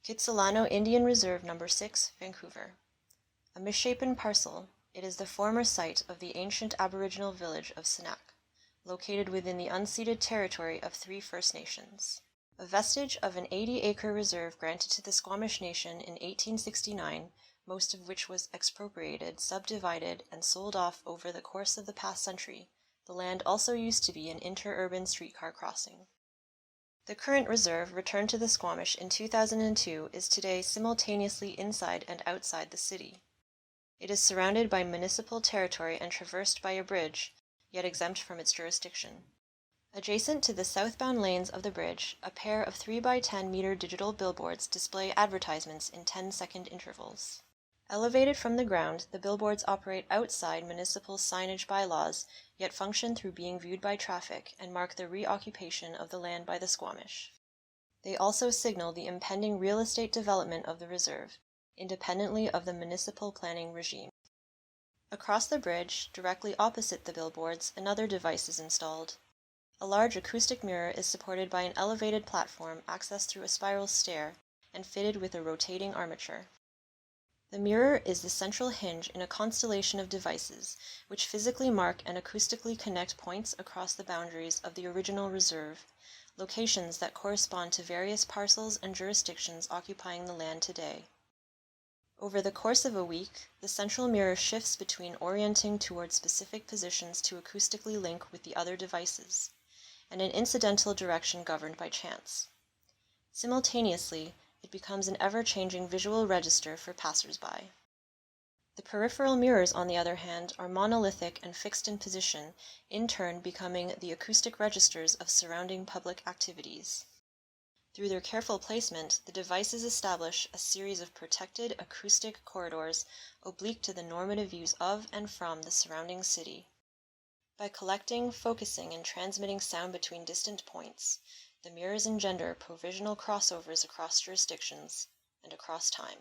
Kitsilano Indian Reserve No. 6, Vancouver. A misshapen parcel, it is the former site of the ancient Aboriginal village of Senak, located within the unceded territory of 3 First Nations. A vestige of an 80-acre reserve granted to the Squamish Nation in 1869, most of which was expropriated, subdivided, and sold off over the course of the past century, the land also used to be an interurban streetcar crossing. The current reserve, returned to the Squamish in 2002, is today simultaneously inside and outside the city. It is surrounded by municipal territory and traversed by a bridge, yet exempt from its jurisdiction. Adjacent to the southbound lanes of the bridge, a pair of 3 by 10 meter digital billboards display advertisements in 10-second intervals. Elevated from the ground, the billboards operate outside municipal signage bylaws, yet function through being viewed by traffic and mark the reoccupation of the land by the Squamish. They also signal the impending real estate development of the reserve, independently of the municipal planning regime. Across the bridge, directly opposite the billboards, another device is installed. A large acoustic mirror is supported by an elevated platform accessed through a spiral stair and fitted with a rotating armature. The mirror is the central hinge in a constellation of devices, which physically mark and acoustically connect points across the boundaries of the original reserve, locations that correspond to various parcels and jurisdictions occupying the land today. Over the course of a week, the central mirror shifts between orienting toward specific positions to acoustically link with the other devices, and an incidental direction governed by chance. Simultaneously, it becomes an ever-changing visual register for passers-by. The peripheral mirrors, on the other hand, are monolithic and fixed in position, in turn becoming the acoustic registers of surrounding public activities. Through their careful placement, the devices establish a series of protected acoustic corridors oblique to the normative views of and from the surrounding city. By collecting, focusing, and transmitting sound between distant points, the mirrors engender provisional crossovers across jurisdictions and across time.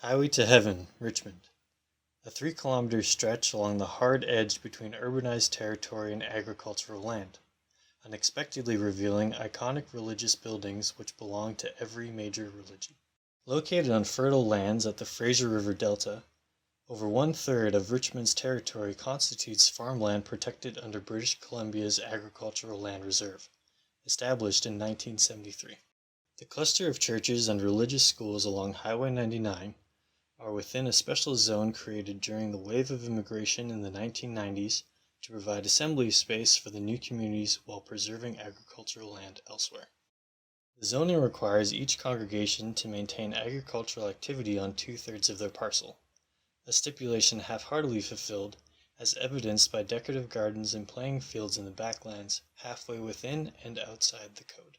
Highway to Heaven, Richmond. A 3-kilometer stretch along the hard edge between urbanized territory and agricultural land, unexpectedly revealing iconic religious buildings which belong to every major religion. Located on fertile lands at the Fraser River Delta, over 1/3 of Richmond's territory constitutes farmland protected under British Columbia's Agricultural Land Reserve, established in 1973. The cluster of churches and religious schools along Highway 99 are within a special zone created during the wave of immigration in the 1990s to provide assembly space for the new communities while preserving agricultural land elsewhere. The zoning requires each congregation to maintain agricultural activity on 2/3 of their parcel, a stipulation half-heartedly fulfilled, as evidenced by decorative gardens and playing fields in the backlands halfway within and outside the code.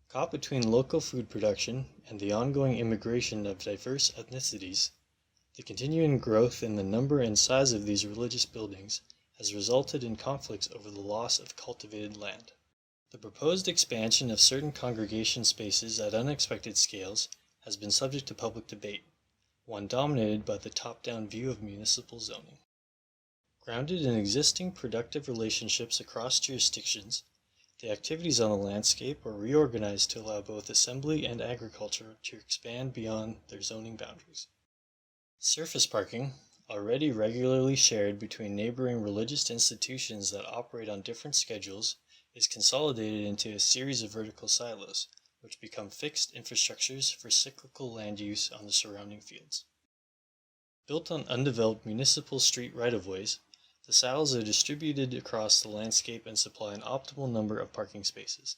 Caught between local food production and the ongoing immigration of diverse ethnicities, the continuing growth in the number and size of these religious buildings has resulted in conflicts over the loss of cultivated land. The proposed expansion of certain congregation spaces at unexpected scales has been subject to public debate, one dominated by the top-down view of municipal zoning. Grounded in existing productive relationships across jurisdictions, the activities on the landscape are reorganized to allow both assembly and agriculture to expand beyond their zoning boundaries. Surface parking, already regularly shared between neighboring religious institutions that operate on different schedules, is consolidated into a series of vertical silos, which become fixed infrastructures for cyclical land use on the surrounding fields. Built on undeveloped municipal street right-of-ways, the silos are distributed across the landscape and supply an optimal number of parking spaces.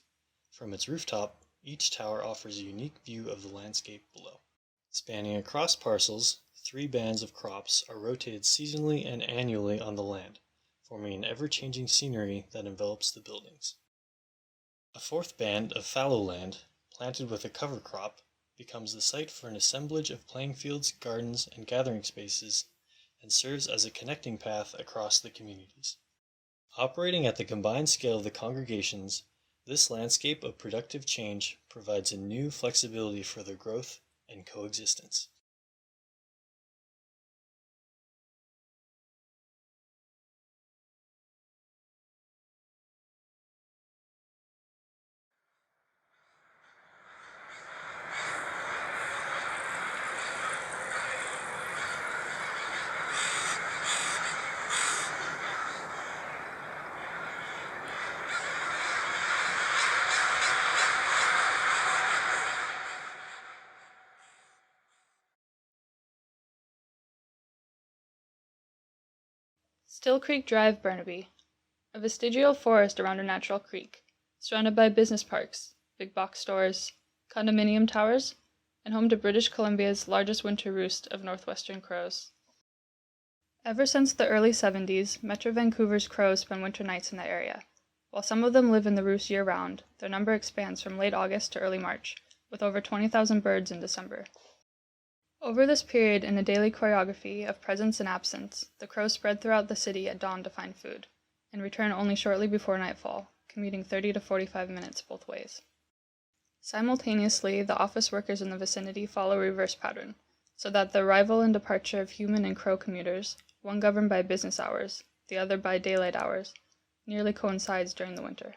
From its rooftop, each tower offers a unique view of the landscape below. Spanning across parcels, 3 bands of crops are rotated seasonally and annually on the land, forming an ever-changing scenery that envelops the buildings. A fourth band of fallow land, planted with a cover crop, becomes the site for an assemblage of playing fields, gardens, and gathering spaces, and serves as a connecting path across the communities. Operating at the combined scale of the congregations, this landscape of productive change provides a new flexibility for their growth and coexistence. Still Creek Drive, Burnaby, a vestigial forest around a natural creek, surrounded by business parks, big box stores, condominium towers, and home to British Columbia's largest winter roost of northwestern crows. Ever since the early 70s, Metro Vancouver's crows spend winter nights in the area. While some of them live in the roost year-round, their number expands from late August to early March, with over 20,000 birds in December. Over this period in a daily choreography of presence and absence, the crows spread throughout the city at dawn to find food, and return only shortly before nightfall, commuting 30 to 45 minutes both ways. Simultaneously, the office workers in the vicinity follow a reverse pattern, so that the arrival and departure of human and crow commuters, one governed by business hours, the other by daylight hours, nearly coincides during the winter.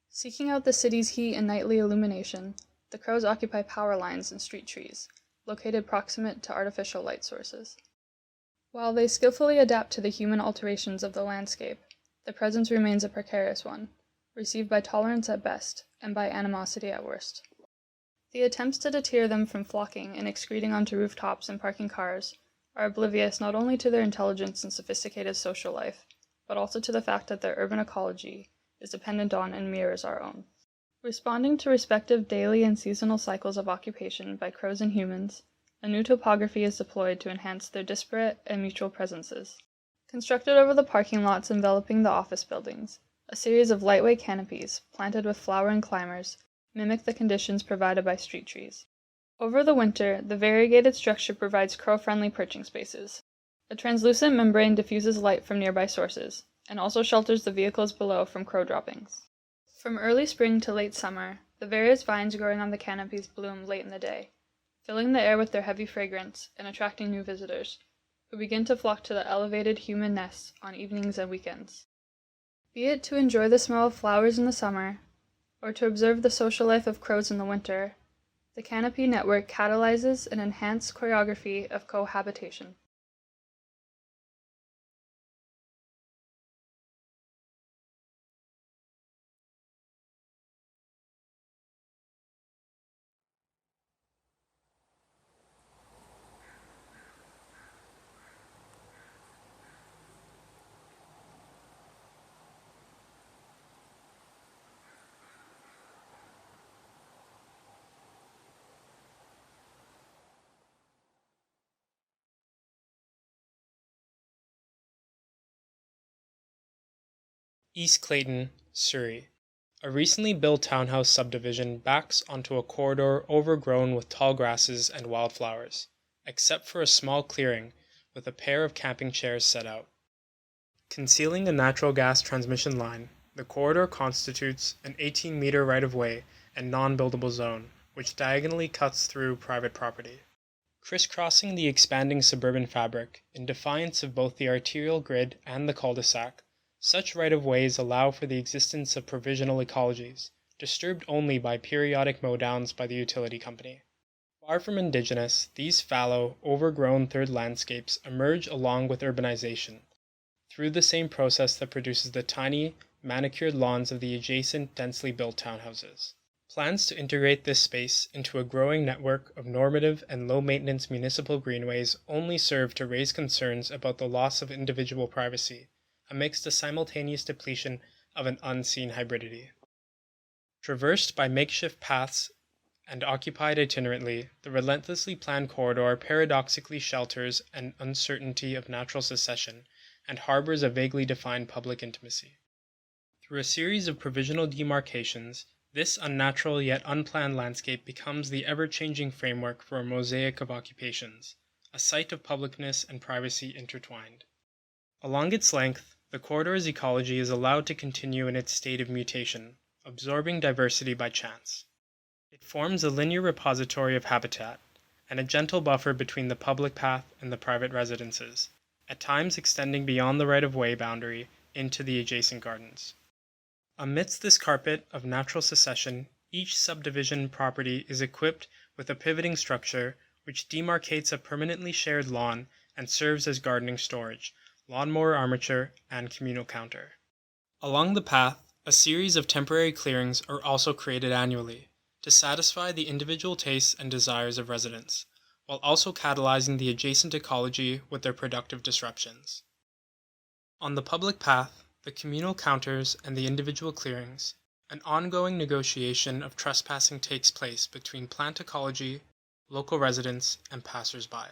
Seeking out the city's heat and nightly illumination, the crows occupy power lines and street trees, located proximate to artificial light sources. While they skillfully adapt to the human alterations of the landscape, their presence remains a precarious one, received by tolerance at best, and by animosity at worst. The attempts to deter them from flocking and excreting onto rooftops and parking cars are oblivious not only to their intelligence and sophisticated social life, but also to the fact that their urban ecology is dependent on and mirrors our own. Responding to respective daily and seasonal cycles of occupation by crows and humans, a new topography is deployed to enhance their disparate and mutual presences. Constructed over the parking lots enveloping the office buildings, a series of lightweight canopies, planted with flowering climbers, mimic the conditions provided by street trees. Over the winter, the variegated structure provides crow-friendly perching spaces. A translucent membrane diffuses light from nearby sources, and also shelters the vehicles below from crow droppings. From early spring to late summer, the various vines growing on the canopies bloom late in the day, filling the air with their heavy fragrance and attracting new visitors, who begin to flock to the elevated human nests on evenings and weekends. Be it to enjoy the smell of flowers in the summer, or to observe the social life of crows in the winter, the canopy network catalyzes an enhanced choreography of cohabitation. East Clayton, Surrey. A recently built townhouse subdivision backs onto a corridor overgrown with tall grasses and wildflowers, except for a small clearing with a pair of camping chairs set out. Concealing a natural gas transmission line, the corridor constitutes an 18-meter right-of-way and non-buildable zone, which diagonally cuts through private property. Crisscrossing the expanding suburban fabric, in defiance of both the arterial grid and the cul-de-sac, such right-of-ways allow for the existence of provisional ecologies, disturbed only by periodic mowdowns by the utility company. Far from indigenous, these fallow, overgrown third landscapes emerge along with urbanization, through the same process that produces the tiny, manicured lawns of the adjacent densely built townhouses. Plans to integrate this space into a growing network of normative and low-maintenance municipal greenways only serve to raise concerns about the loss of individual privacy, amidst a simultaneous depletion of an unseen hybridity. Traversed by makeshift paths and occupied itinerantly, the relentlessly planned corridor paradoxically shelters an uncertainty of natural succession and harbors a vaguely defined public intimacy. Through a series of provisional demarcations, this unnatural yet unplanned landscape becomes the ever-changing framework for a mosaic of occupations, a site of publicness and privacy intertwined. Along its length, the corridor's ecology is allowed to continue in its state of mutation, absorbing diversity by chance. It forms a linear repository of habitat, and a gentle buffer between the public path and the private residences, at times extending beyond the right-of-way boundary into the adjacent gardens. Amidst this carpet of natural succession, each subdivision property is equipped with a pivoting structure which demarcates a permanently shared lawn and serves as gardening storage, lawnmower armature, and communal counter. Along the path, a series of temporary clearings are also created annually to satisfy the individual tastes and desires of residents, while also catalyzing the adjacent ecology with their productive disruptions. On the public path, the communal counters, and the individual clearings, an ongoing negotiation of trespassing takes place between plant ecology, local residents, and passers-by.